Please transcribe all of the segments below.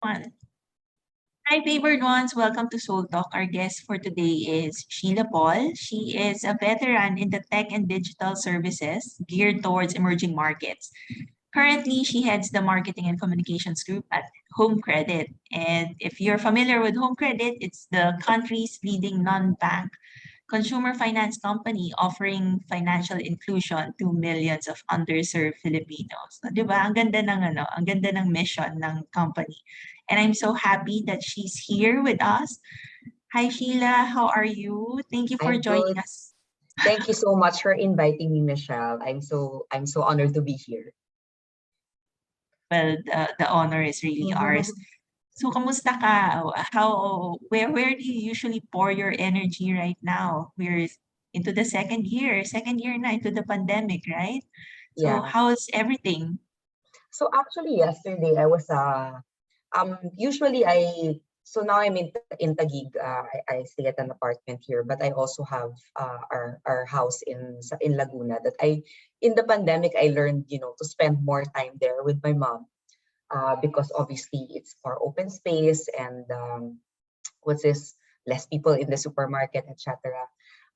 One. Hi, favored ones. Welcome to Soul Talk. Our guest for today is Sheila Paul. She is a veteran in the tech and digital services geared towards emerging markets. Currently, she heads the marketing and communications group at Home Credit. And if you're familiar with Home Credit, it's the country's leading non-bank consumer finance company offering financial inclusion to millions of underserved Filipinos. So, 'di ba? Ang ganda ng mission ng company. And I'm so happy that she's here with us. Hi Sheila, how are you? Thank you for I'm joining good. us. Thank you so much for inviting me, Michelle. I'm so honored to be here. Well, the honor is really ours. So, kamusta ka? Where do you usually pour your energy right now? We're into the second year na into the pandemic, right? So, Yeah. how's everything? So actually yesterday I was usually I so now I'm in Taguig. I stay at an apartment here, but I also have our house in Laguna that I in the pandemic I learned, to spend more time there with my mom. Because obviously it's more open space and what's this less people in the supermarket, etc.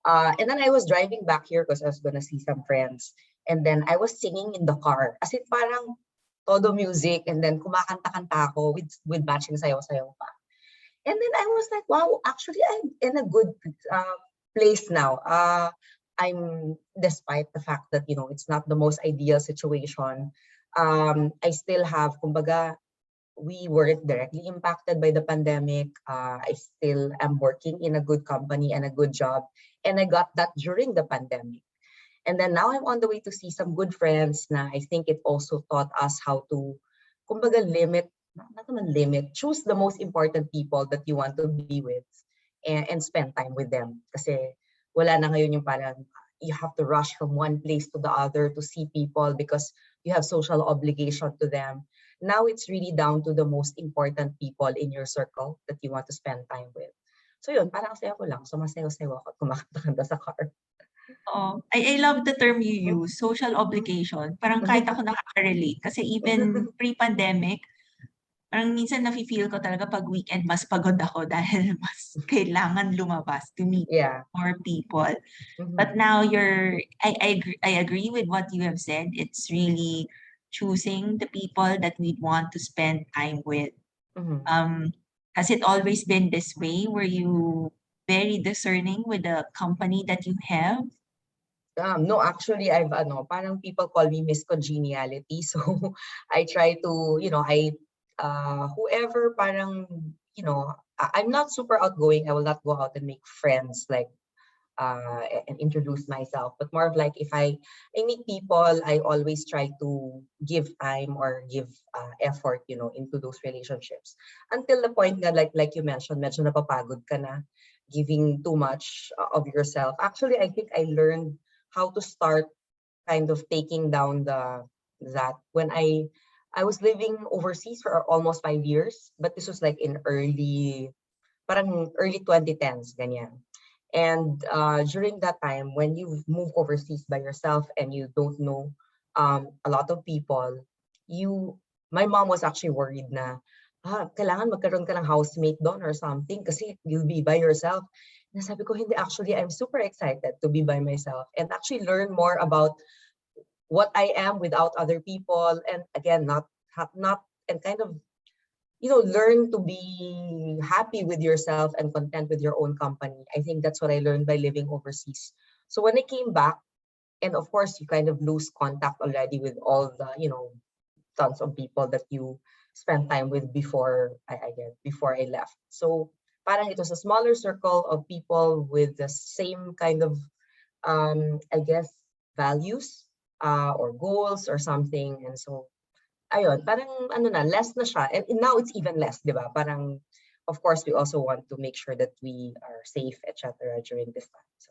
And then I was driving back here because I was gonna see some friends, and then I was singing in the car as in parang todo music, and then kumakanta-kanta ako with matching sayaw-sayaw pa. And then I was like, wow, actually I'm in a good place now. I'm despite the fact that it's not the most ideal situation. I still have, kumbaga, we weren't directly impacted by the pandemic. I still am working in a good company and a good job. And I got that during the pandemic. And then now I'm on the way to see some good friends na I think it also taught us how to, kumbaga, not naman limit, choose the most important people that you want to be with and spend time with them. Kasi wala na ngayon yung parang you have to rush from one place to the other to see people because you have social obligation to them. Now it's really down to the most important people in your circle that you want to spend time with. So yun, parang saya ko lang. Sumasayaw-sayaw ako at kumakanta sa car. Oh, I love the term you use, social obligation. Parang kahit ako nakaka-relate kasi even pre-pandemic, parang minsan nafe-feel ko talaga pag weekend mas pagod ako dahil mas kailangan lumabas to meet Yeah. more people. But Mhm. now I agree with what you have said. It's really choosing the people that we want to spend time with. Mhm. Has it always been this way? Were you very discerning with the company that you have? No, actually, parang people call me Miss Congeniality. So I try to, whoever parang, I'm not super outgoing. I will not go out and make friends like, and introduce myself, but more of like if I meet people, I always try to give time or give effort, into those relationships until the point that like you mentioned, medyo napapagod ka na giving too much of yourself. Actually, I think I learned how to start kind of taking down that when I was living overseas for almost 5 years, but this was like in early 2010s, ganyan. And during that time, when you move overseas by yourself and you don't know a lot of people, my mom was actually worried na, kailangan magkaroon ka ng housemate doon or something kasi you'll be by yourself. Na sabi ko, hindi, actually, I'm super excited to be by myself and actually learn more about what I am without other people. And again, not and kind of, learn to be happy with yourself and content with your own company. I think that's what I learned by living overseas. So when I came back, and of course, you kind of lose contact already with all the, tons of people that you spent time with before before I left. So parang it was a smaller circle of people with the same kind of, I guess, values or goals or something. And so ayun, parang ano na, less na siya. And now it's even less, di ba? Parang, of course, we also want to make sure that we are safe, etc. during this time. So.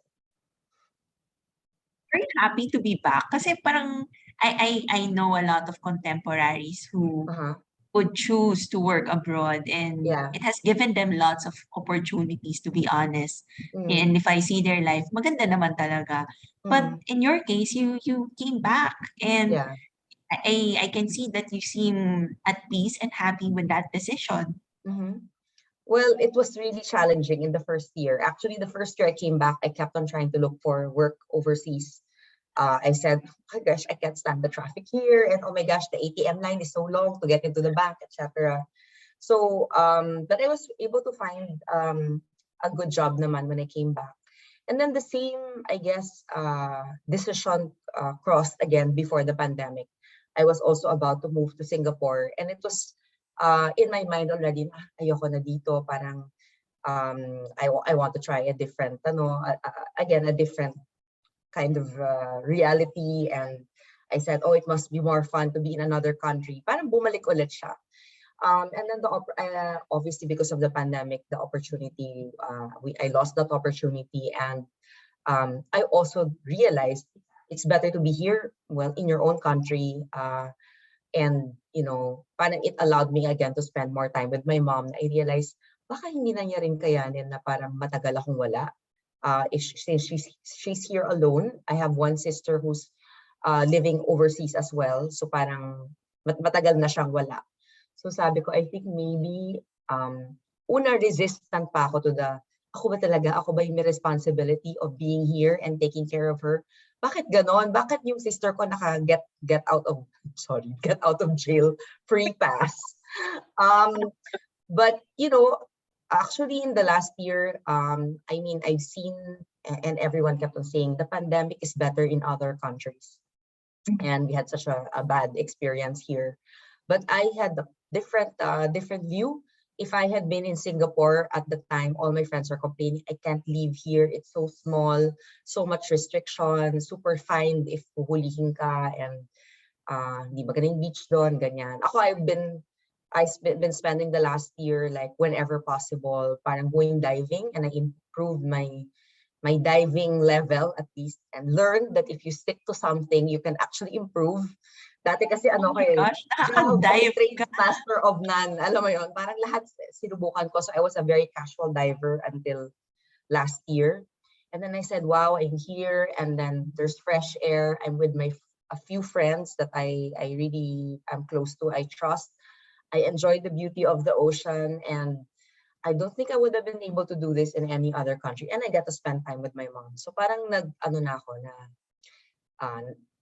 Very happy to be back kasi parang I know a lot of contemporaries who would choose to work abroad and Yeah. it has given them lots of opportunities, to be honest. And if I see their life, maganda naman talaga. But in your case, you came back and Yeah. I can see that you seem at peace and happy with that decision. Mm-hmm. Well, it was really challenging in the first year. Actually, the first year I came back, I kept on trying to look for work overseas. I said, oh my gosh, I can't stand the traffic here. And oh my gosh, the ATM line is so long to get into the bank, etc. So, but I was able to find a good job naman when I came back. And then the same, I guess, decision crossed again before the pandemic. I was also about to move to Singapore, and it was in my mind already, ayoko na dito, parang I want to try a different, again, a different kind of reality. And I said, oh, it must be more fun to be in another country. Parang bumalik ulit siya. And then obviously because of the pandemic, the opportunity, I lost that opportunity. And I also realized it's better to be here, well, in your own country. And, parang it allowed me again to spend more time with my mom. I realized, baka hindi na niya rin kayanin na parang matagal akong wala. Since she's here alone, I have one sister who's living overseas as well. So parang matagal na siyang wala. So sabi ko, I think maybe, resistant pa ako to ako ba yung may responsibility of being here and taking care of her? Bakit ganon? Bakit yung sister ko get out of, get out of jail free pass? But, actually in the last year, I've seen, and everyone kept on saying, the pandemic is better in other countries. And we had such a bad experience here. But I had a different view. If I had been in Singapore at the time, all my friends were complaining, I can't live here. It's so small, so much restriction, super fine if huhulihin ka, and hindi magaling beach doon, ganyan. Ako, I've been spending the last year, like whenever possible, parang going diving, and I improved my diving level at least, and learned that if you stick to something, you can actually improve. Dati kasi Oh my gosh, jack of all nakaka-dive trades, ka. master of none. Alam mo yun, parang lahat sinubukan ko. So I was a very casual diver until last year. And then I said, wow, I'm here, and then there's fresh air. I'm with a few friends that I really am close to, I trust. I enjoy the beauty of the ocean, and I don't think I would have been able to do this in any other country. And I get to spend time with my mom. So parang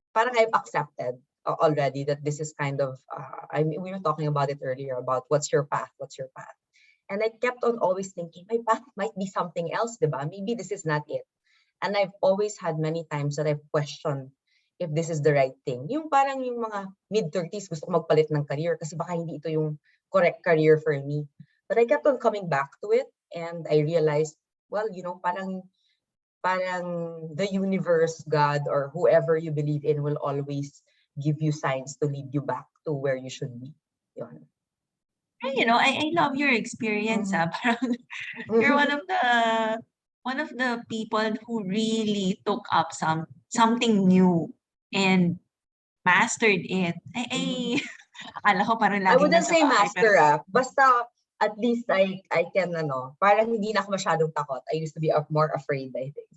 parang I've accepted already that this is kind of, we were talking about it earlier about what's your path. And I kept on always thinking, my path might be something else, diba? Maybe this is not it. And I've always had many times that I've questioned if this is the right thing. Yung parang yung mga mid-30s, gusto ko magpalit ng career kasi baka hindi ito yung correct career for me. But I kept on coming back to it, and I realized, well, parang the universe, God, or whoever you believe in will always give you signs to lead you back to where you should be. Yun. I love your experience. Parang you're one of the people who really took up something new and mastered it. Akala ko parang I laging wouldn't nasa say bahay, pero master, basta at least I can, parang hindi na ako masyadong takot. I used to be more afraid, I think.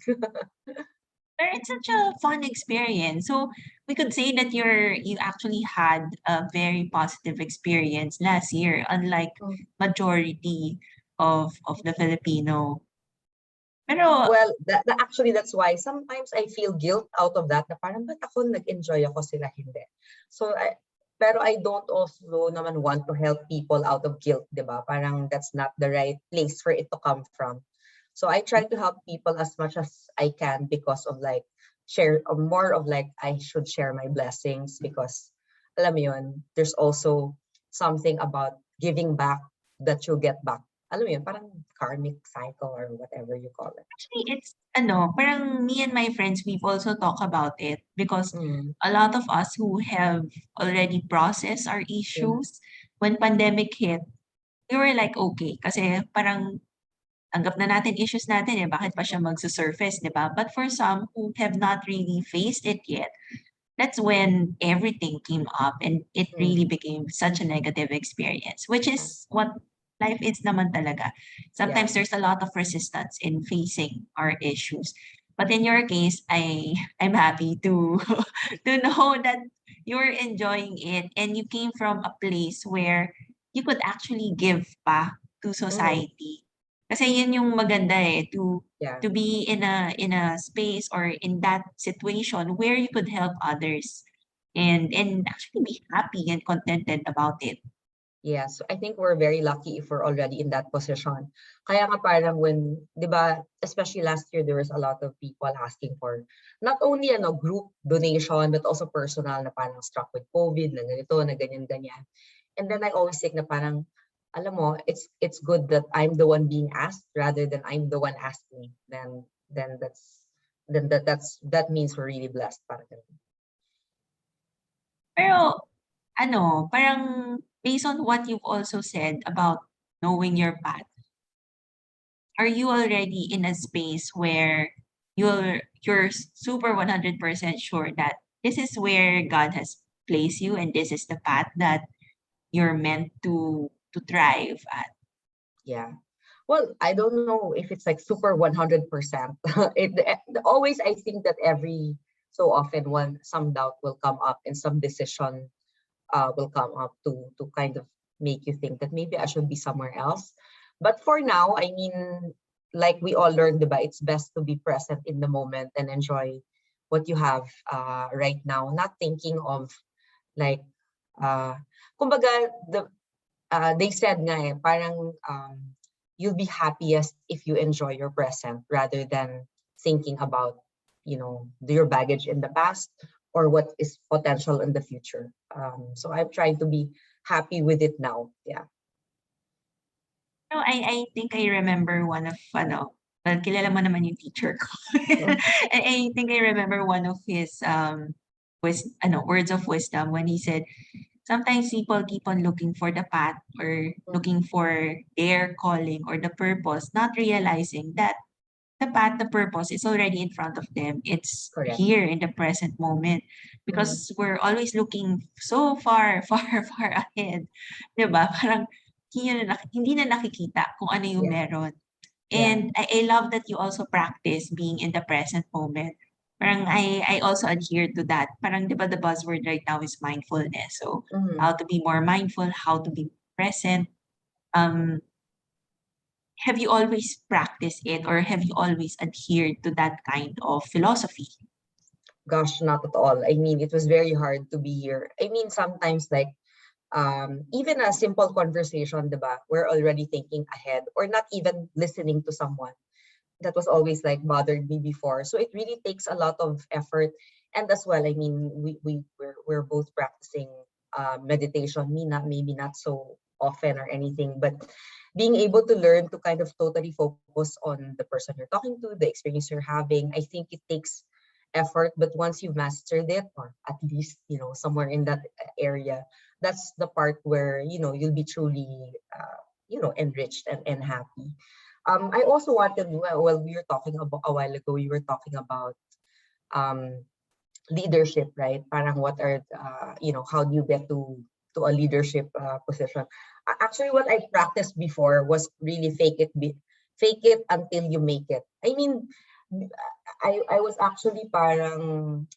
it's such a fun experience. So we could say that you actually had a very positive experience last year, unlike majority of the Filipino. Pero Well, actually, that's why sometimes I feel guilt out of that, na parang ba't ako nag-enjoy ako, sila hindi. So, pero I don't also naman want to help people out of guilt, di ba? Parang that's not the right place for it to come from. So I try to help people as much as I can because of more of I should share my blessings, because alam mo yun, there's also something about giving back that you'll get back. Alam mo yun, parang karmic cycle or whatever you call it. actually, it's parang me and my friends, we've also talked about it because Mm. a lot of us who have already processed our issues when pandemic hit, we were like, okay, kasi parang tanggap na natin issues natin eh, bakit pa siya magsa-surface, di ba? But for some who have not really faced it yet, that's when everything came up and it really became such a negative experience, which is what life is naman talaga. Sometimes there's a lot of resistance in facing our issues. But in your case, I'm happy to to know that you're enjoying it and you came from a place where you could actually give back to Mhm. society. Kasi yun yung maganda eh, Yeah. to be in a space or in that situation where you could help others and actually be happy and contented about it. Yeah, so I think we're very lucky if we're already in that position. Kaya nga parang when, di ba, especially last year, there was a lot of people asking for not only group donation, but also personal na parang struck with COVID, na ganito, na ganyan-ganyan. And then I always think na parang, alam mo, it's good that I'm the one being asked rather than I'm the one asking. Then that means we're really blessed. Parang ganun. Pero ano, parang based on what you've also said about knowing your path, are you already in a space where you're super 100% sure that this is where God has placed you and this is the path that you're meant to thrive at? Yeah. Well, I don't know if it's like super 100%. Always, I think that every so often some doubt will come up and some decision will come up to kind of make you think that maybe I should be somewhere else. But for now, I mean, like we all learned about, it's best to be present in the moment and enjoy what you have right now, not thinking of like, uh, kumbaga, they said nga parang you'll be happiest if you enjoy your present rather than thinking about, your baggage in the past or what is potential in the future. So I'm trying to be happy with it now. Yeah. No, I think I remember one of well, kilala mo naman yung teacher ko. Mm. I think I remember one of his words of wisdom when he said, sometimes people keep on looking for the path or looking for their calling or the purpose, not realizing that the path, the purpose is already in front of them. It's Correct. here in the present moment Mhm. because we're always looking so far, far, far ahead. 'Di ba? Parang hindi na nakikita kung ano yung Yeah. meron. Yeah. And I love that you also practice being in the present moment. Parang I also adhere to that. Parang 'di ba the buzzword right now is mindfulness. So Mhm. how to be more mindful, how to be present. Um, have you always practiced it or have you always adhered to that kind of philosophy? Gosh, not at all. I mean, it was very hard to be here. I mean, sometimes like even a simple conversation, diba, we're already thinking ahead or not even listening to someone. That was always like bothered me before. So it really takes a lot of effort. And as well, I mean, we're both practicing meditation. Me not maybe not so often or anything, but being able to learn to kind of totally focus on the person you're talking to, the experience you're having. I think it takes effort, but once you've mastered it, or at least somewhere in that area, that's the part where you'll be truly enriched and happy. I also wanted, well, we were talking about a while ago, we were talking about um, leadership, right? Parang what are, how do you get to a leadership position? Actually, what I practiced before was really fake it until you make it. I mean, I was actually parang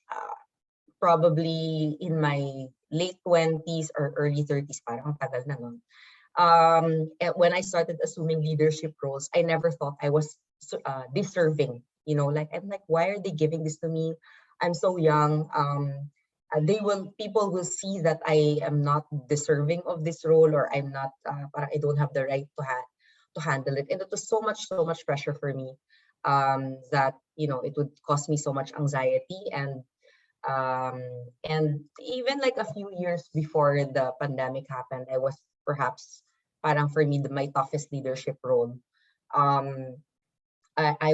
probably in my late 20s or early 30s, parang ang tagal na nun. When I started assuming leadership roles, I never thought I was deserving. Like I'm like, why are they giving this to me? I'm so young. People will see that I am not deserving of this role, or I'm not. Parang I don't have the right to handle it, and it was so much pressure for me. That it would cause me so much anxiety um, and even like a few years before the pandemic happened, I was perhaps parang for me my toughest leadership role. Um, I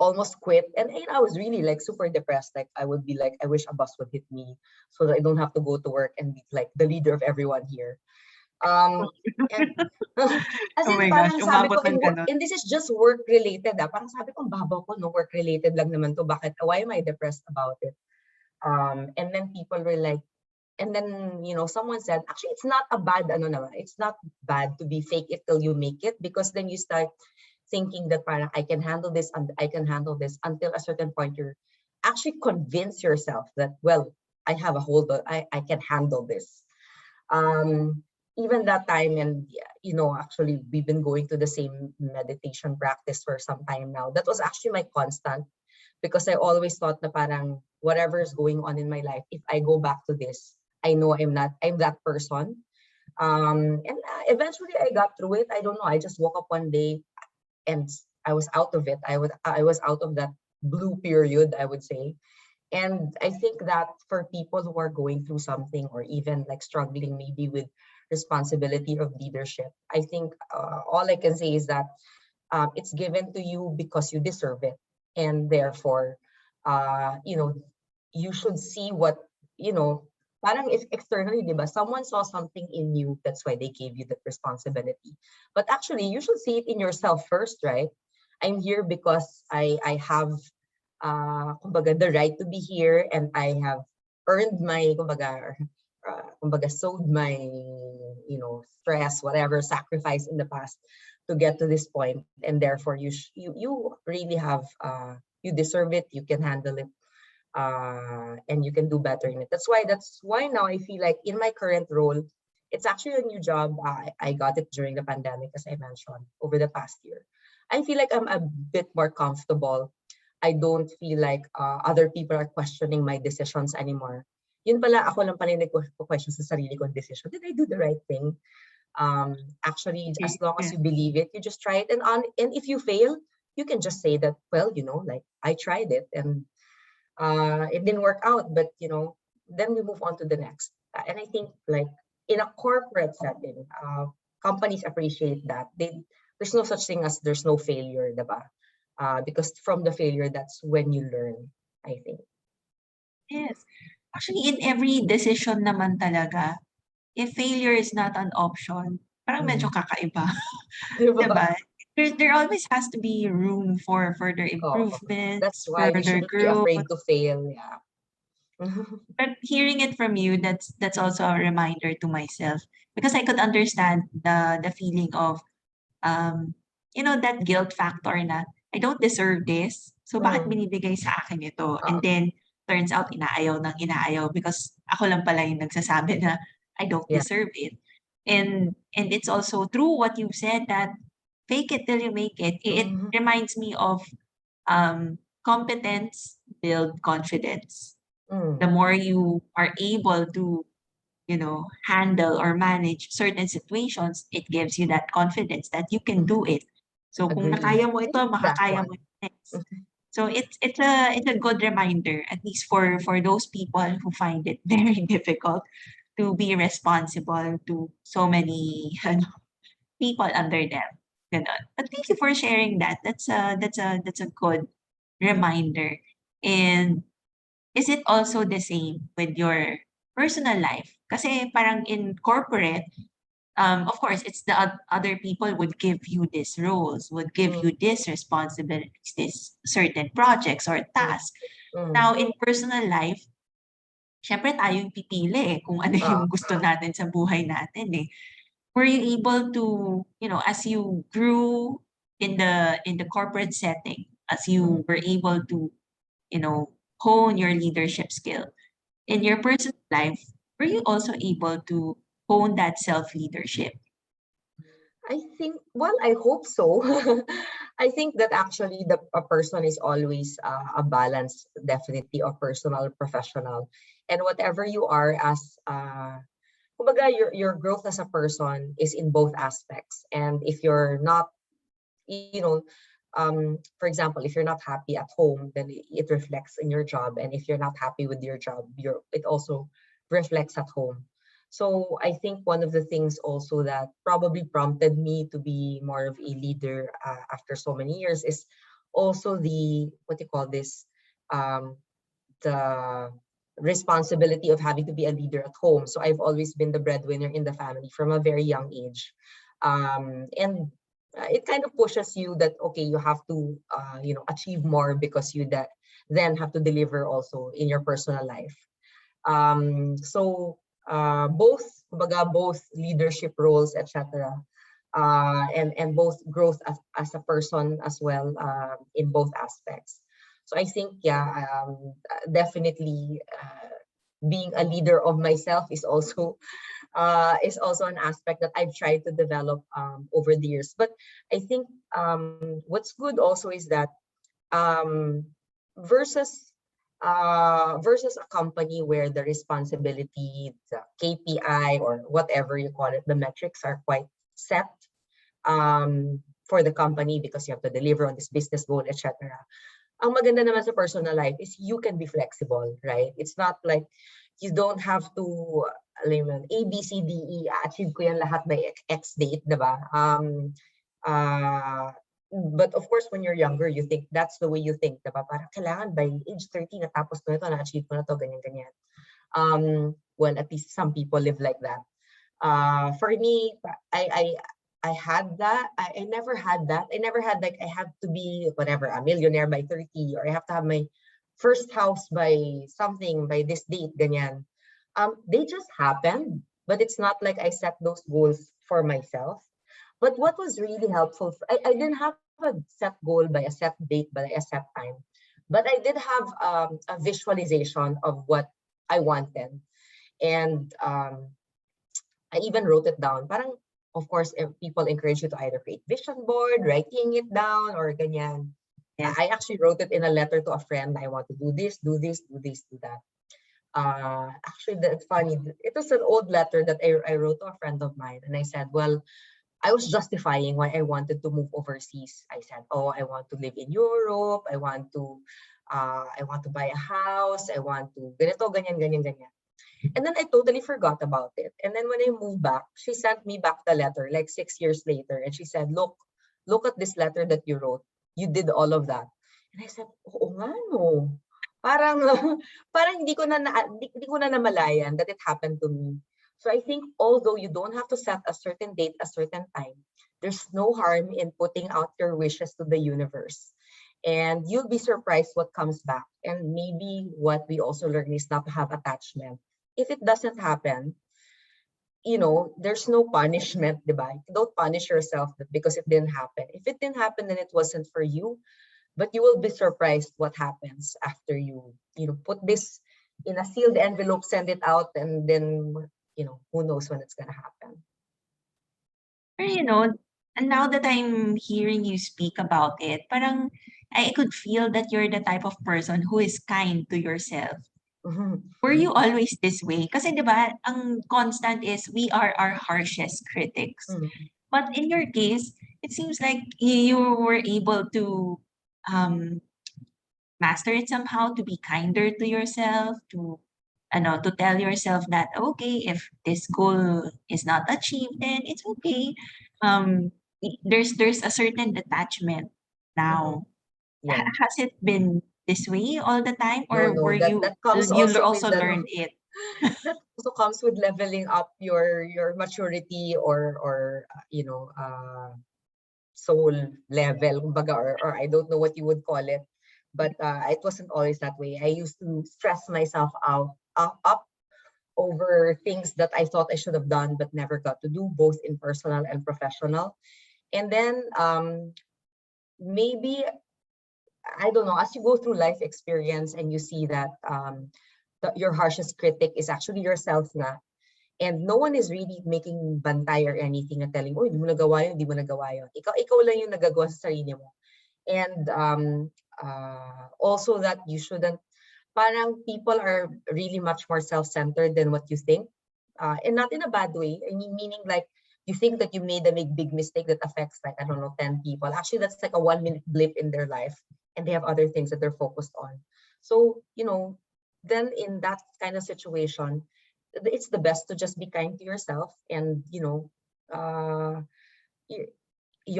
almost quit, and I was really like super depressed. Like I would be like, I wish a bus would hit me so that I don't have to go to work and be like the leader of everyone here. And as Oh in my gosh, parang sabi umabot ko ng gano'n. and this is just work related. Parang sabi ko, ang babaw ko, no, work related lang naman to. Bakit? Why am I depressed about it? And then people were like, and then someone said, actually, it's not a bad it's not bad to be fake it till you make it, because then you start thinking that parang I can handle this and I can handle this until a certain point you're actually convince yourself that, well, I have a hold on, I can handle this. Even that time, and actually we've been going to the same meditation practice for some time now. That was actually my constant, because I always thought na parang whatever is going on in my life, if I go back to this, I know I'm that person. And eventually I got through it. I don't know. I just woke up one day and I was out of it. I was out of that blue period, I would say. And I think that for people who are going through something, or even like struggling maybe with responsibility of leadership, I think all I can say is that it's given to you because you deserve it. And therefore, uh, you know, you should see what, parang if externally, di ba, someone saw something in you, that's why they gave you that responsibility. But actually, you should see it in yourself first, right? I'm here because I have, kumbaga, the right to be here, and I have earned my, kumbaga, sowed my, stress, whatever, sacrifice in the past to get to this point, and therefore you really have, you deserve it, you can handle it, and you can do better in it. That's why now I feel like in my current role, it's actually a new job. I got it during the pandemic, as I mentioned, over the past year. I feel like I'm a bit more comfortable. I don't feel like other people are questioning my decisions anymore. Yun pala, ako lang pala yung nagko-question sa sarili kong decision. Did I do the right thing? Actually, as long as Yeah. you believe it, you just try it. And if you fail, you can just say that, well, like I tried it and it didn't work out, but then we move on to the next. And I think, like, in a corporate setting, companies appreciate that. There's no such thing as there's no failure, diba? Because from the failure, that's when you learn, I think. Yes. Actually, in every decision naman talaga, if failure is not an option, parang medyo Mm. kakaiba, Diba? 'di ba? There always has to be room for further Oo. That's improvements, why we further shouldn't be growth. afraid to fail. Yeah. But hearing it from you, that's also a reminder to myself because I could understand the feeling of um, that guilt factor na I don't deserve this. So bakit Mm. binibigay sa akin ito? And Oo. then turns out inaayaw ng inaayaw because ako lang pala yung nagsasabi na I don't Yeah. deserve it. And it's also true what you said that fake it till you make it. It Mhm. reminds me of competence build confidence. The Mm. more you are able to handle or manage certain situations, it gives you that confidence that you can do it. So kung Agree. nakaya mo I ito, like that makakaya one. mo yung next. So it's a good reminder, at least for those people who find it very difficult to be responsible to so many people under them. Ganon. But thank you for sharing that. That's a good reminder. And is it also the same with your personal life? Kasi parang in corporate, of course, it's the other people would give you these roles, would give Mm. you these responsibilities, these certain projects or Mm. tasks. Mm. Now, in personal life, syempre tayo yung pipili kung ano Ah. yung gusto natin sa buhay natin eh. Were you able to, as you grew in the corporate setting, as Mm. you were able to, hone your leadership skill, in your personal life, were you also able to hone that self-leadership? I think, well, I hope so. I think that actually a person is always a balance, definitely, of personal, professional, and whatever you are as, kumbaga, your growth as a person is in both aspects. And if you're not, for example, if you're not happy at home, then it reflects in your job. And if you're not happy with your job, it also reflects at home. So I think one of the things also that probably prompted me to be more of a leader after so many years is also the, what you call this, um, the responsibility of having to be a leader at home. So I've always been the breadwinner in the family from a very young age. And it kind of pushes you that, okay, you have to, achieve more, because you that then have to deliver also in your personal life. So both leadership roles, etc., and both growth as a person as well, in both aspects. So I think, yeah, definitely, being a leader of myself is also an aspect that I've tried to develop over the years. But I think what's good also is that um, versus versus a company where the responsibility, the KPI or whatever you call it, the metrics are quite set for the company because you have to deliver on this business goal, etc. Ang maganda naman sa personal life is you can be flexible, right? It's not like you don't have to, alam mo yun, A, B, C, D, E, achieve ko yan lahat by X date, diba? Uh, but of course, when you're younger, you think that's the way you think, diba? Parang kailangan by age 30, natapos ko na ito, na-achieve ko na to, ganyan-ganyan. Well, at least some people live like that. For me, I had that. I never had that. I never had like I have to be whatever a millionaire by 30 or I have to have my first house by something by this date. Ganyan. They just happened, but it's not like I set those goals for myself. But what was really helpful, I didn't have a set goal by a set date, by a set time. But I did have a visualization of what I wanted. And I even wrote it down. Parang, of course, if people encourage you to either create vision board, writing it down, or ganyan. Yes. I actually wrote it in a letter to a friend. I want to do this, do this, do this, do that. Actually, that's funny. It was an old letter that I wrote to a friend of mine. And I said, well, I was justifying why I wanted to move overseas. I said, oh, I want to live in Europe. I want to buy a house. I want to ganito, ganyan, ganyan, ganyan. And then I totally forgot about it. And then when I moved back, she sent me back the letter like 6 years later. And she said, look at this letter that you wrote. You did all of that. And I said, oo nga no. Parang, parang hindi ko na namalayan that it happened to me. So I think although you don't have to set a certain date, a certain time, there's no harm in putting out your wishes to the universe. And you'll be surprised what comes back. And maybe what we also learn is not to have attachment. If it doesn't happen, there's no punishment, diba? Don't punish yourself because it didn't happen. If it didn't happen, then it wasn't for you. But you will be surprised what happens after you put this in a sealed envelope, send it out, and then, who knows when it's gonna happen. And now that I'm hearing you speak about it, parang I could feel that you're the type of person who is kind to yourself. Were you always this way? Kasi 'di ba, ang constant is we are our harshest critics. But in your case, it seems like you were able to master it somehow, to be kinder to yourself, to tell yourself that okay, if this goal is not achieved, then it's okay. There's a certain detachment now. Yeah. Has it been this way all the time, No, or were that comes you also with also learned it? that also comes with leveling up your maturity or soul level, kumbaga, or I don't know what you would call it, but it wasn't always that way. I used to stress myself up over things that I thought I should have done but never got to do, both in personal and professional. And then maybe, I don't know, as you go through life experience and you see that your harshest critic is actually yourself na, and no one is really making bantay or anything and telling, oh, hindi mo nagawa yun, hindi mo nagawa yun. Ikaw lang yung nagagawa sa sarili mo. And also that you shouldn't, parang people are really much more self-centered than what you think. And not in a bad way. I mean, meaning like, you think that you made a big mistake that affects like, I don't know, 10 people. Actually, that's like a 1-minute blip in their life. And they have other things that they're focused on. So, then in that kind of situation, it's the best to just be kind to yourself and, you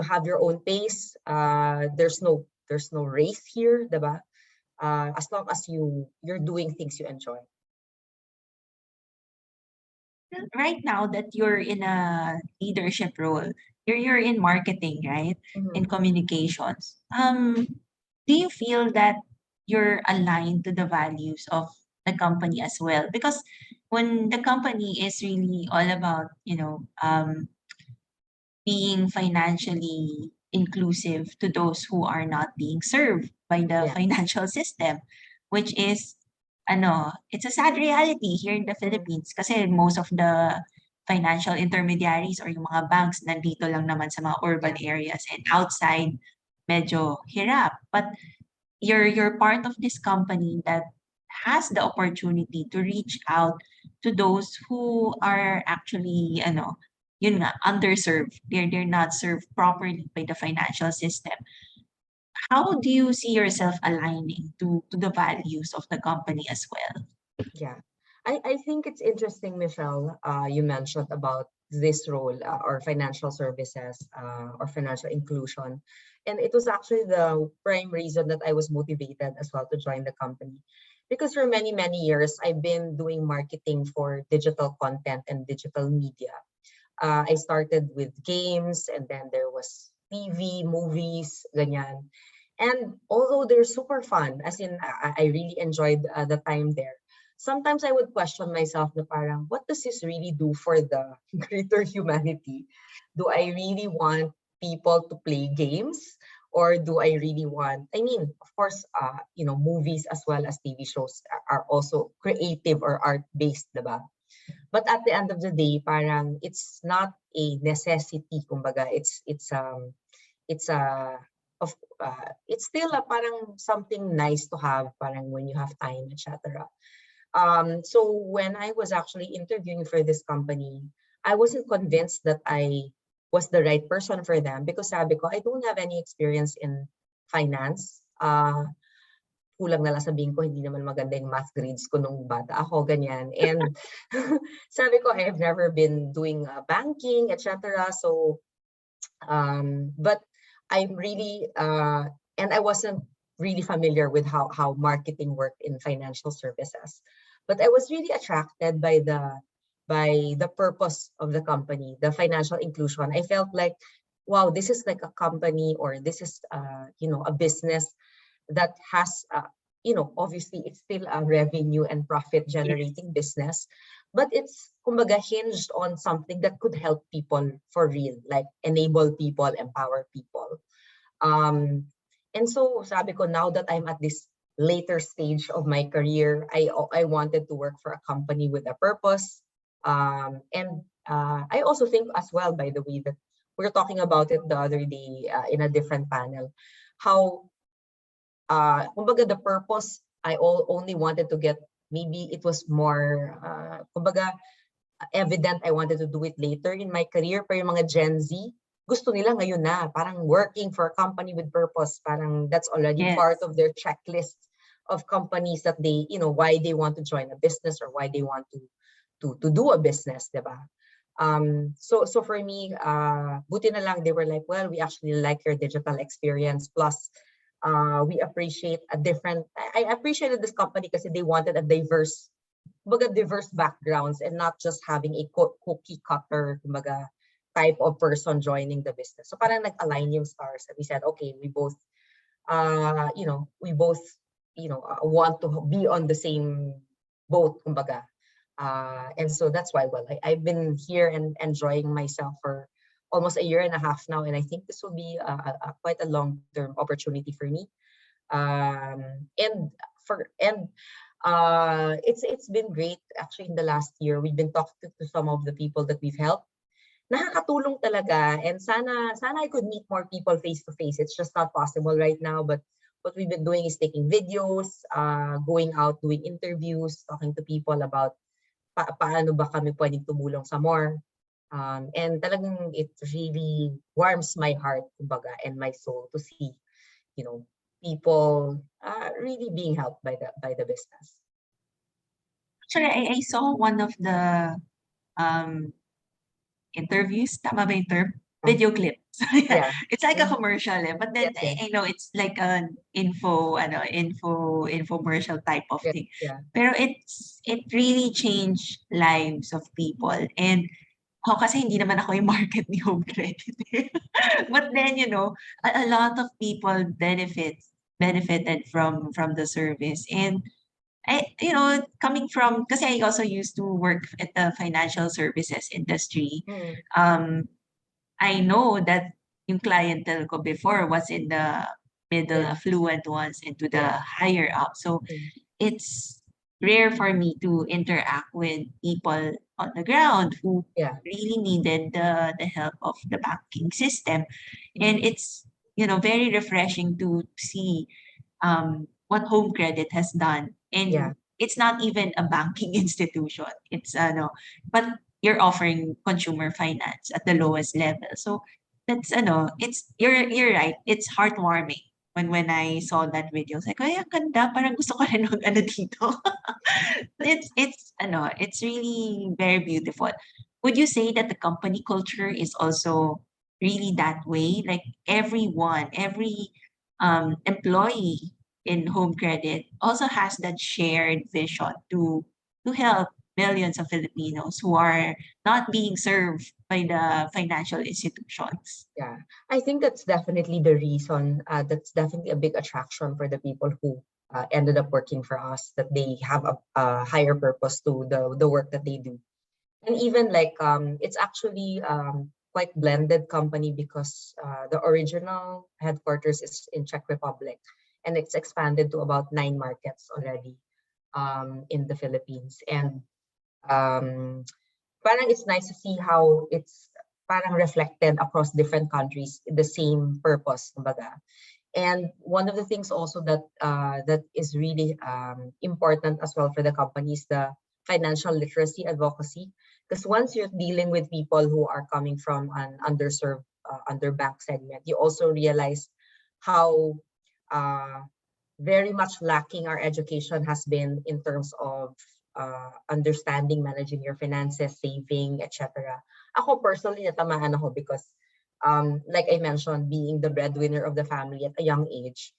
have your own pace. There's no race here, diba? As long as you're doing things you enjoy. Right now that you're in a leadership role, you're in marketing, right? In communications. Do you feel that you're aligned to the values of the company as well? Because when the company is really all about, being financially inclusive to those who are not being served by the Yeah. financial system, which is it's a sad reality here in the Philippines kasi most of the financial intermediaries or yung mga banks nandito lang naman sa mga urban areas and outside medyo hirap. But you're part of this company that has the opportunity to reach out to those who are actually yun nga underserved. They're not served properly by the financial system. How do you see yourself aligning to the values of the company as well? Yeah. I think it's interesting, Michelle, you mentioned about this role or financial services or financial inclusion. And it was actually the prime reason that I was motivated as well to join the company. Because for many, many years, I've been doing marketing for digital content and digital media. I started with games and then there was TV, movies, ganyan. And although they're super fun, as in I really enjoyed the time there, sometimes I would question myself na parang, what does this really do for the greater humanity? Do I really want people to play games? Or do I really want, I mean, of course, movies as well as TV shows are also creative or art-based, diba? But at the end of the day, parang it's not a necessity, kumbaga. It's a of it's still a parang something nice to have parang when you have time, etc. So when I was actually interviewing for this company, I wasn't convinced that I was the right person for them because sabi ko, I don't have any experience in finance. Kulang na lang sabihin ko, hindi naman maganda yung math grades ko nung bata ako, ganyan. And sabi ko, I have never been doing banking, etc. So, but I'm really, and I wasn't really familiar with how marketing worked in financial services. But I was really attracted by the purpose of the company, the financial inclusion. I felt like, wow, this is like a company or this is, a business that has, obviously it's still a revenue and profit Yes. generating business, but it's kumbaga hinged on something that could help people for real, like enable people, empower people. Um, and so sabi ko, now that I'm at this later stage of my career, I wanted to work for a company with a purpose. And I also think as well, by the way, that we were talking about it the other day in a different panel, how kumbaga the purpose I only wanted to get, maybe it was more kumbaga evident I wanted to do it later in my career, pero yung mga Gen Z gusto nila ngayon na parang working for a company with purpose, parang that's already part Yes. of their checklist of companies that they, why they want to join a business or why they want to do a business, diba? So for me, buti na lang they were like, well, we actually like your digital experience. Plus, we appreciate a different. I appreciated this company because they wanted a diverse, kumbaga diverse backgrounds and not just having a cookie cutter, kumbaga, type of person joining the business. So parang nag-align yung stars and we said, okay, we both, want to be on the same boat, kumbaga. And so that's why, well, I've been here and enjoying myself for almost a year and a half now. And I think this will be quite a long-term opportunity for me. And it's been great actually in the last year. We've been talking to some of the people that we've helped. Nakakatulong talaga, and sana I could meet more people face to face. It's just not possible right now, but what we've been doing is taking videos, going out, doing interviews, talking to people about paano ba kami pwedeng tumulong sa more. And talagang it really warms my heart, kumbaga, and my soul to see, people really being helped by the business. Actually, I saw one of the um, interviews, tama ba yung term? Oh, Video clips. Yeah. yeah. It's like a Mhm. commercial, but then Yes, yes, I know it's like an infomercial type of yes, thing. yeah. Pero it really changed lives of people. And ako kasi hindi naman ako yung market ni Home Credit. But then, a lot of people benefited from the service. And coming from, kasi I also used to work at the financial services industry. Mm, Um, I know that yung clientele ko before was in the middle yeah, affluent ones and to the yeah. higher up. So Mm, it's rare for me to interact with people on the ground who Yeah. really needed the help of the banking system. And Mm. it's, very refreshing to see what home credit has done. Yeah. And it's not even a banking institution. It's no, but you're offering consumer finance at the lowest level. So that's it's you're right. It's heartwarming when I saw that video. It's like, ay, ang ganda, parang gusto ko rin dito. It's really very beautiful. Would you say that the company culture is also really that way? Like every employee in home credit also has that shared vision to help millions of Filipinos who are not being served by the financial institutions. Yeah, I think that's definitely the reason. That's definitely a big attraction for the people who ended up working for us. That they have a higher purpose to the work that they do, and even like it's actually quite blended company because the original headquarters is in Czech Republic, and it's expanded to about 9 markets already in the Philippines, and um, parang it's nice to see how it's parang reflected across different countries the same purpose, kumbaga. And one of the things also that is really important as well for the company is the financial literacy advocacy. Because once you're dealing with people who are coming from an underserved, underbanked segment, you also realize how uh, very much lacking our education has been in terms of understanding managing your finances, saving, etc. Ako personally, natamaan ako because like I mentioned, being the breadwinner of the family at a young age,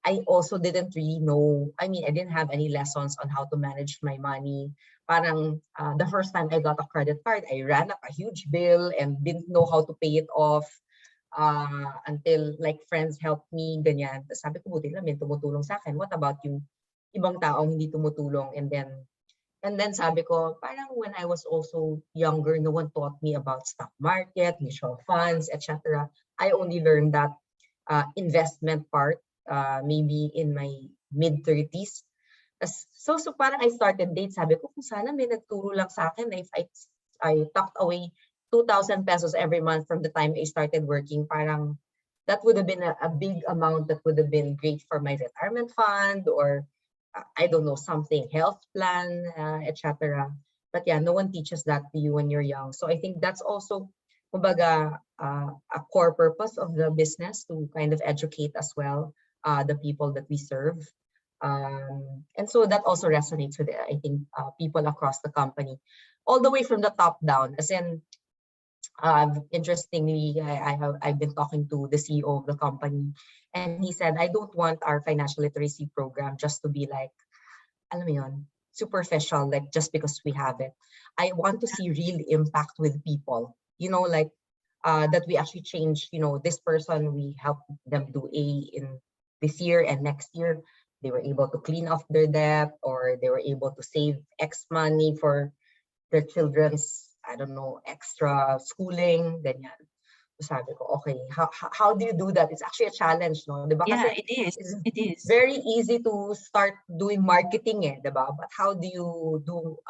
I also didn't really know. I mean, I didn't have any lessons on how to manage my money. Parang the first time I got a credit card, I ran up a huge bill and didn't know how to pay it off until like friends helped me, ganyan. Tapos sabi ko, buti lang may tumutulong sa akin. What about yung ibang taong hindi tumutulong? And then sabi ko, parang when I was also younger, no one taught me about stock market, mutual funds, etc. I only learned that investment part maybe in my mid-30s. So parang I started date, sabi ko, kung sana may nagturo lang sa akin if I tucked away 2,000 pesos every month from the time I started working, parang that would have been a big amount that would have been great for my retirement fund or I don't know, something, health plan, etc. But yeah, no one teaches that to you when you're young. So I think that's also, kumbaga, a core purpose of the business to kind of educate as well the people that we serve. And so that also resonates with, I think, people across the company, all the way from the top down. As in, interestingly, I've been talking to the CEO of the company, and he said, I don't want our financial literacy program just to be like, alam mo yun, superficial, like just because we have it. I want to see real impact with people. Like that we actually change, this person, we help them do A in this year and next year. They were able to clean off their debt or they were able to save X money for their children's, I don't know, extra schooling, ganyan. So sabi ko, okay, how do you do that? It's actually a challenge, no? Diba? Yeah, Kasi it is. it's It is. very easy to start doing marketing diba? But how do you do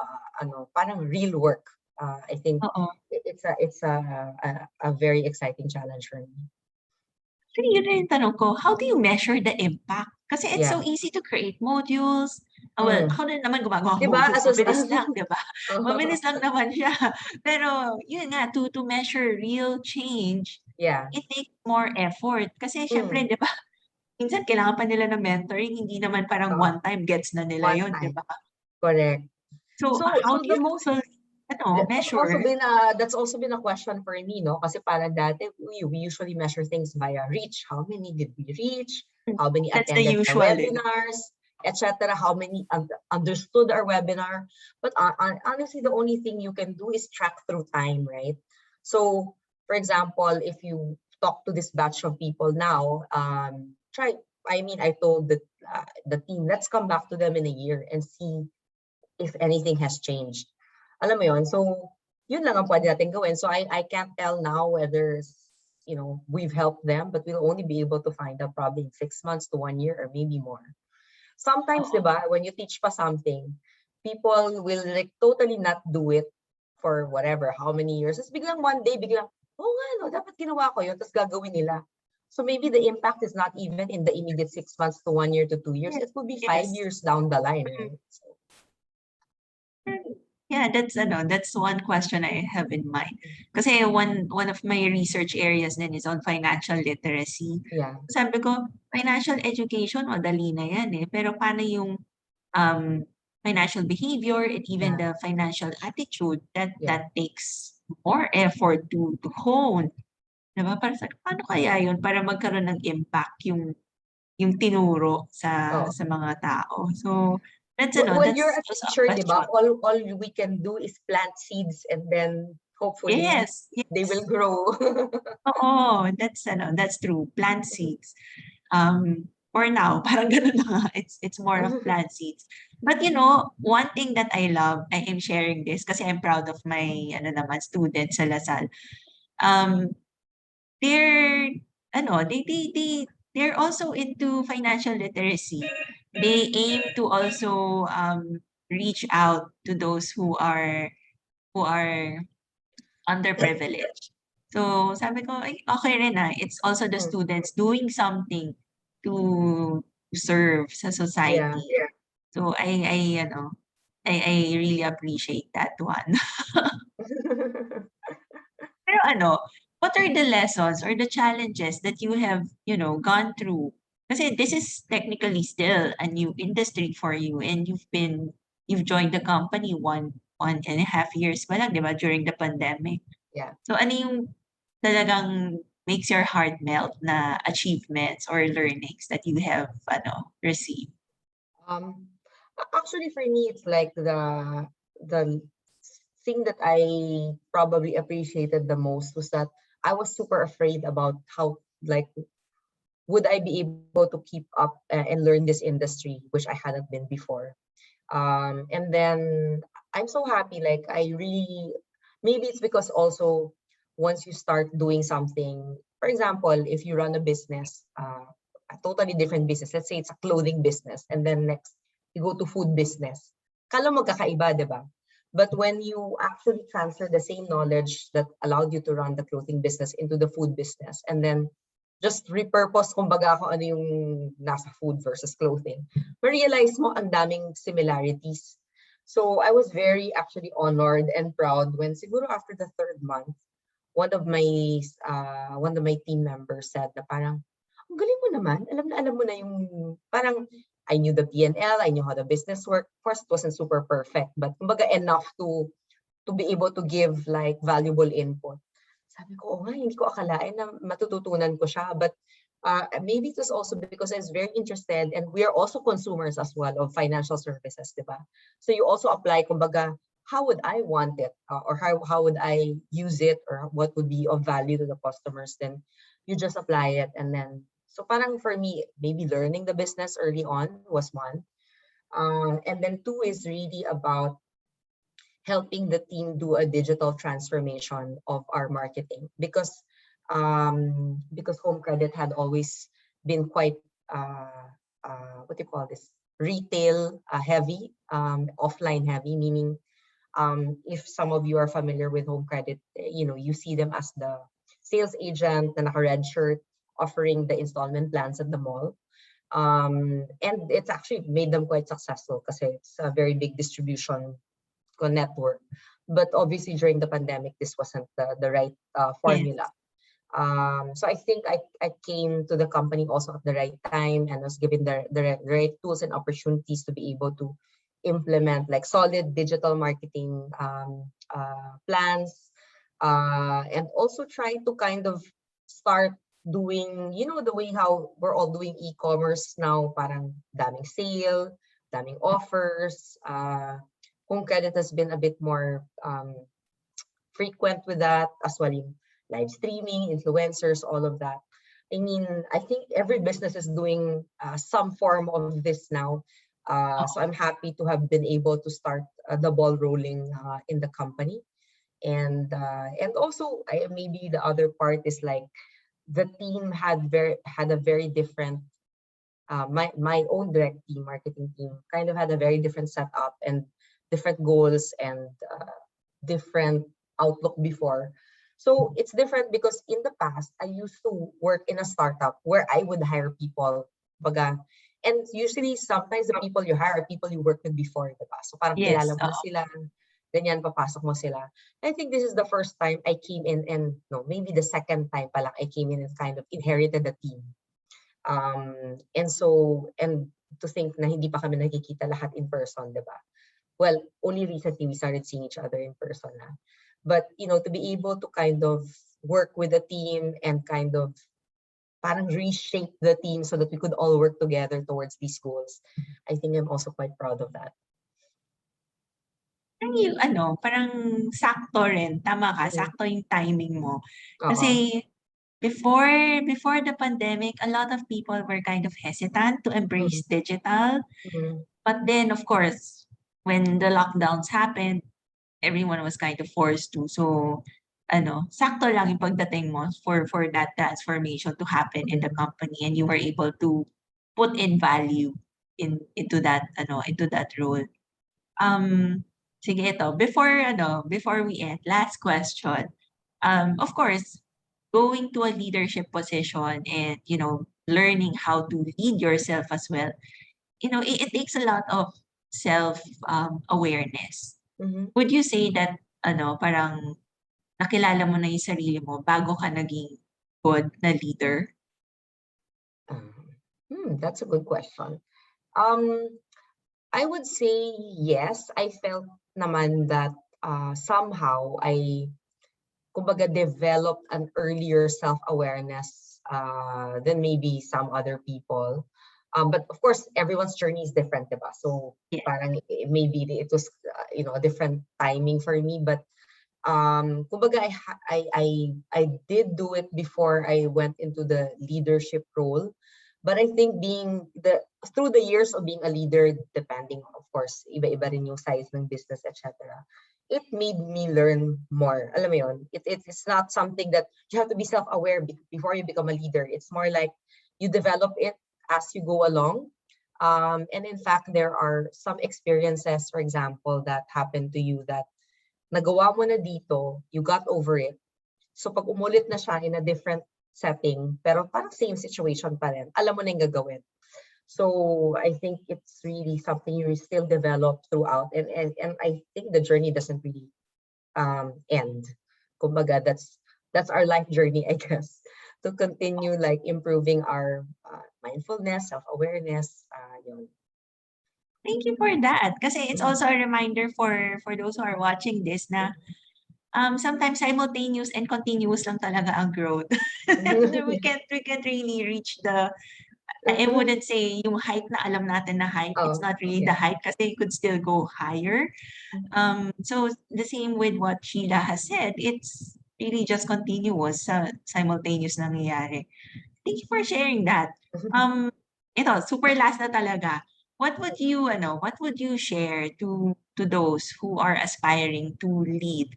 parang real work? I think Oo. it's a very exciting challenge for me. Actually, yun rin yung tanong ko, how do you measure the impact? Kasi it's so Yeah. easy to create modules. Well, Mm. ako rin naman gumagawa ng Diba? modules. Mabilis lang, di ba? Oh, Mabilis lang naman siya. Pero, yun nga, to measure real change, yeah. it takes more effort. Kasi, syempre, Mm. di ba, minsan kailangan pa nila ng mentoring, hindi naman parang one time gets na nila One yun, di time. ba? Correct. So, how So do the you most also, measure? that's also been a question for me, no? Kasi parang dati, we usually measure things via reach. How many did we reach? How many That's the attended our usual, eh. webinars, etc. How many understood our webinar? But honestly, the only thing you can do is track through time, right? So, for example, if you talk to this batch of people now, try. I mean, I told the team, let's come back to them in a year and see if anything has changed. Alam mo yun? So, yun lang ang pwede natin gawin. So, I can't tell now whether, we've helped them, but we'll only be able to find out probably in 6 months to 1 year or maybe more. Sometimes, di Oo. ba, when you teach pa something, people will like totally not do it for whatever, how many years. Tapos biglang one day, biglang, oh nga, no, dapat ginawa ko yun, tapos gagawin nila. So maybe the impact is not even in the immediate 6 months to 1 year to 2 years. It could be 5 years down the line, Mm. right? So, Yeah, that's one question I have in mind. Kasi one of my research areas din is on financial literacy. yeah. Sabi ko, financial education, madali na yan eh. Pero paano yung um, financial behavior and even Yeah. the financial attitude Yeah. that takes more effort to hone. Diba? Para sa, paano kaya yun para magkaroon ng impact yung tinuro Oh. sa mga tao. So, When you're that's a just a teacher, di ba, question. all we can do is plant seeds and then hopefully Yes, they will yes. grow. Oo, that's true. Plant seeds. For now, parang ganun na nga. It's more of plant seeds. But one thing that I love, I am sharing this kasi I'm proud of my students sa Lasal. Um, they're they're also into financial literacy. They aim to also reach out to those who are underprivileged. So sabi ko, ay, okay rin it's also the Mm. students doing something to serve sa Yeah. society. So I really appreciate that one. Pero what are the lessons or the challenges that you have, gone through? Kasi this is technically still a new industry for you and you've joined the company one and a half years pa lang, di ba, during the pandemic. Yeah. So ano yung talagang makes your heart melt na achievements or learnings that you have received? Um, Actually, for me, it's like the thing that I probably appreciated the most was that I was super afraid about how like would I be able to keep up and learn this industry, which I hadn't been before. And then I'm so happy. Like I really, maybe it's because also once you start doing something, for example, if you run a business, a totally different business, let's say it's a clothing business, and then next you go to food business. Kala mo magkakaiba, di ba? But when you actually transfer the same knowledge that allowed you to run the clothing business into the food business, and then just repurpose kumbaga kung ano yung nasa food versus clothing, ma-realize mo ang daming similarities. So I was very actually honored and proud when siguro after the third month, one of my team members said na parang, ang galing mo naman, alam na alam mo na yung, parang I knew the P&L, I knew how the business worked. Of course, it wasn't super perfect, but kumbaga enough to be able to give like valuable input. Sabi ko, oh nga, hindi ko akalain na matututunan ko siya. But maybe it was also because I was very interested and we are also consumers as well of financial services, di ba? So you also apply, kumbaga, how would I want it? Or how would I use it? Or what would be of value to the customers? Then you just apply it. And then, so parang for me, maybe learning the business early on was one. And then two is really about helping the team do a digital transformation of our marketing because home credit had always been quite what do you call this, retail heavy, offline heavy, meaning if some of you are familiar with home credit, you see them as the sales agent na naka-red shirt offering the installment plans at the mall. And it's actually made them quite successful because it's a very big distribution network. But obviously during the pandemic, this wasn't the right Yes. formula. So I think I came to the company also at the right time and was given the right tools and opportunities to be able to implement like solid digital marketing plans, and also try to kind of start doing, the way how we're all doing e-commerce now, parang daming sale, daming offers. Home credit has been a bit more frequent with that as well, in live streaming, influencers, all of that. I mean, I think every business is doing some form of this now. So I'm happy to have been able to start the ball rolling in the company. And also, maybe the other part is like the team had a very different. My own direct team, marketing team, kind of had a very different setup and different goals and different outlook before. So it's different because in the past, I used to work in a startup where I would hire people, baga, and usually sometimes the people you hire are people you worked with before, diba? So parang Yes. kilala mo na sila, ganyan, papasok mo sila. I think this is the first time I came in and, no, maybe the second time pa lang I came in and kind of inherited the team. And so, and to think na hindi pa kami nakikita lahat in person, diba? Well, only recently we started seeing each other in person na. But, to be able to kind of work with the team and kind of parang reshape the team so that we could all work together towards these goals, I think I'm also quite proud of that. Parang sakto rin, tama ka, Mhm. sakto yung timing mo. Oo. Kasi before the pandemic, a lot of people were kind of hesitant to embrace Mhm. digital. Mhm. But then, of course, when the lockdowns happened, everyone was kind of forced to. So, sakto lang yung pagdating mo for that transformation to happen in the Mhm. company, and you were able to put in value into that role. Sige, ito, before we end, last question. Of course, going to a leadership position and, learning how to lead yourself as well, it takes a lot of self awareness. Mhm. Would you say that, parang nakilala mo na yung sarili mo bago ka naging good na leader? That's a good question. Um, I would say yes. I felt naman that somehow I kumbaga developed an earlier self-awareness than maybe some other people. But of course, everyone's journey is different, diba? So Yeah. parang maybe it was a different timing for me. But kumbaga I did do it before I went into the leadership role. But I think through the years of being a leader, depending, of course, iba-iba rin yung size ng business, etc. It made me learn more. Alam mo yun? It's not something that you have to be self-aware before you become a leader. It's more like you develop it as you go along. And in fact, there are some experiences, for example, that happen to you that nagawa mo na dito, you got over it. So pag umulit na siya in a different setting, pero parang same situation pa rin, alam mo na yung gagawin. So I think it's really something you still develop throughout, and I think the journey doesn't really end. Kumbaga, that's our life journey, I guess, to continue like improving our mindfulness, self-awareness, yun. Thank you for that. Kasi it's also a reminder for those who are watching this na sometimes simultaneous and continuous lang talaga ang growth. we can't really reach I wouldn't say yung height na alam natin na height. It's Oh, not really the yeah. height kasi you could still go higher. So the same with what Sheila has said, it's really just continuous, simultaneous nangyayari. Thank you for sharing that. Ito, super last na talaga. What would you share to those who are aspiring to lead?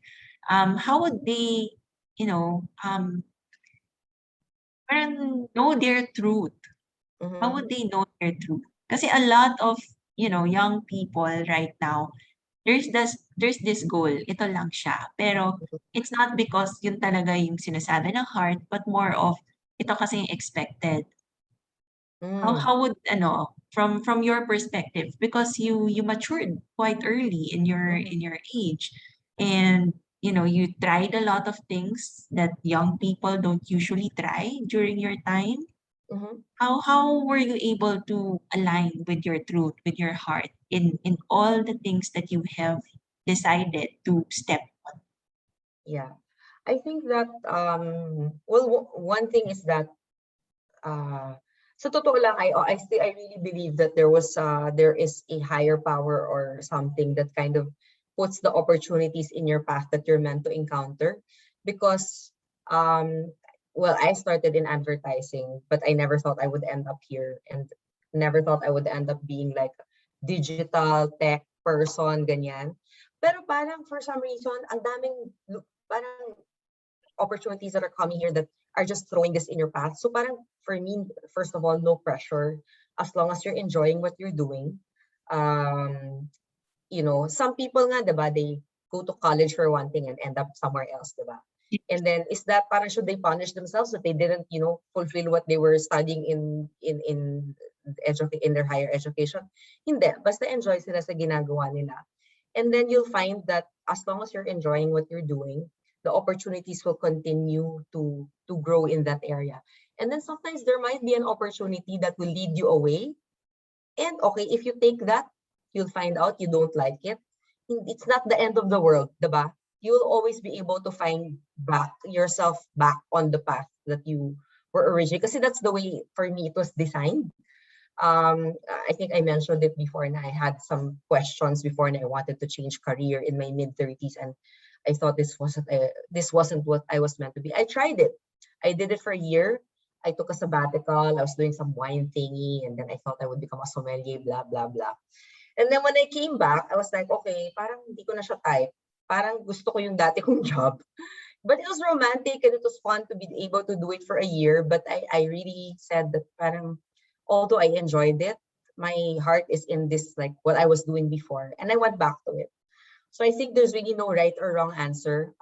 How would they, parang know their truth? How Mhm. would they know their truth? Kasi a lot of, young people right now, there's this goal. Ito lang siya. Pero it's not because yun talaga yung sinasabi ng heart, but more of ito kasi yung expected. How would from your perspective, because you matured quite early in your age, and you tried a lot of things that young people don't usually try during your time. Mhm. How were you able to align with your truth, with your heart in all the things that you have decided to step on? Yeah. I think that well, one thing is that sa totoo lang, I really believe that there is a higher power or something that kind of puts the opportunities in your path that you're meant to encounter. Because well, I started in advertising, but I never thought I would end up here, and never thought I would end up being like digital tech person, ganyan. Pero parang for some reason, ang daming parang opportunities that are coming here that are just throwing this in your path. So parang for me, first of all, no pressure. As long as you're enjoying what you're doing. Um, some people nga, diba, they go to college for one thing and end up somewhere else, diba? And then is that parang should they punish themselves if they didn't, fulfill what they were studying in their higher education? Hindi, basta enjoy sila sa ginagawa nila. And then you'll find that as long as you're enjoying what you're doing, the opportunities will continue to grow in that area. And then sometimes there might be an opportunity that will lead you away. And okay, if you take that, you'll find out you don't like it. It's not the end of the world, diba? You'll always be able to find yourself back on the path that you were originally. Because that's the way, for me, it was designed. I think I mentioned it before, and I had some questions before, and I wanted to change career in my mid-30s, and I thought this wasn't what I was meant to be. I tried it. I did it for a year. I took a sabbatical. I was doing some wine thingy, and then I thought I would become a sommelier, blah, blah, blah. And then when I came back, I was like, okay, parang hindi ko na siya type. Parang gusto ko yung dati kong job. But it was romantic and it was fun to be able to do it for a year. But I really said that parang, although I enjoyed it, my heart is in this, like what I was doing before. And I went back to it. So I think there's really no right or wrong answer.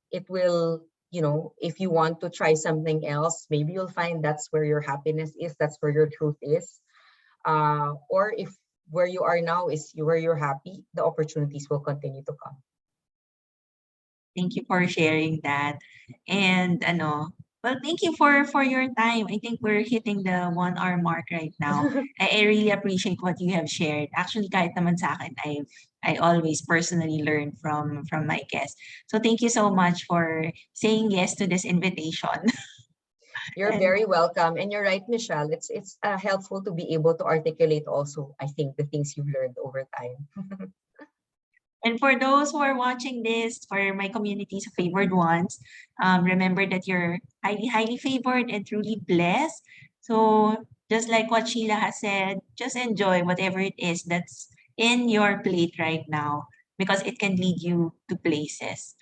It will, if you want to try something else, maybe you'll find that's where your happiness is, that's where your truth is. Or if where you are now is where you're happy, the opportunities will continue to come. Thank you for sharing that. And well, thank you for your time. I think we're hitting the 1 hour mark right now. I really appreciate what you have shared. Actually, kahit naman sa akin, I always personally learn from my guests. So thank you so much for saying yes to this invitation. You're And very welcome. And you're right, Michelle. It's helpful to be able to articulate also, I think, the things you've learned over time. And for those who are watching this, for my community's favored ones, remember that you're highly, highly favored and truly blessed. So just like what Sheila has said, just enjoy whatever it is that's in your plate right now because it can lead you to places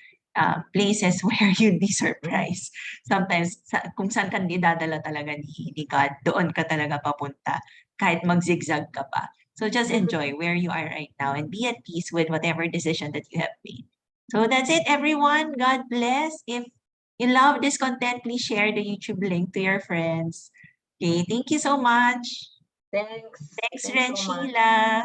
where you'd be surprised. Sometimes, kung saan ka dadala talaga ni God, doon ka talaga papunta, kahit mag-zigzag ka pa. So just enjoy where you are right now and be at peace with whatever decision that you have made. So that's it, everyone. God bless. If you love this content, please share the YouTube link to your friends. Okay, thank you so much. Thanks. Thanks, Thanks Ren so much. Sheila.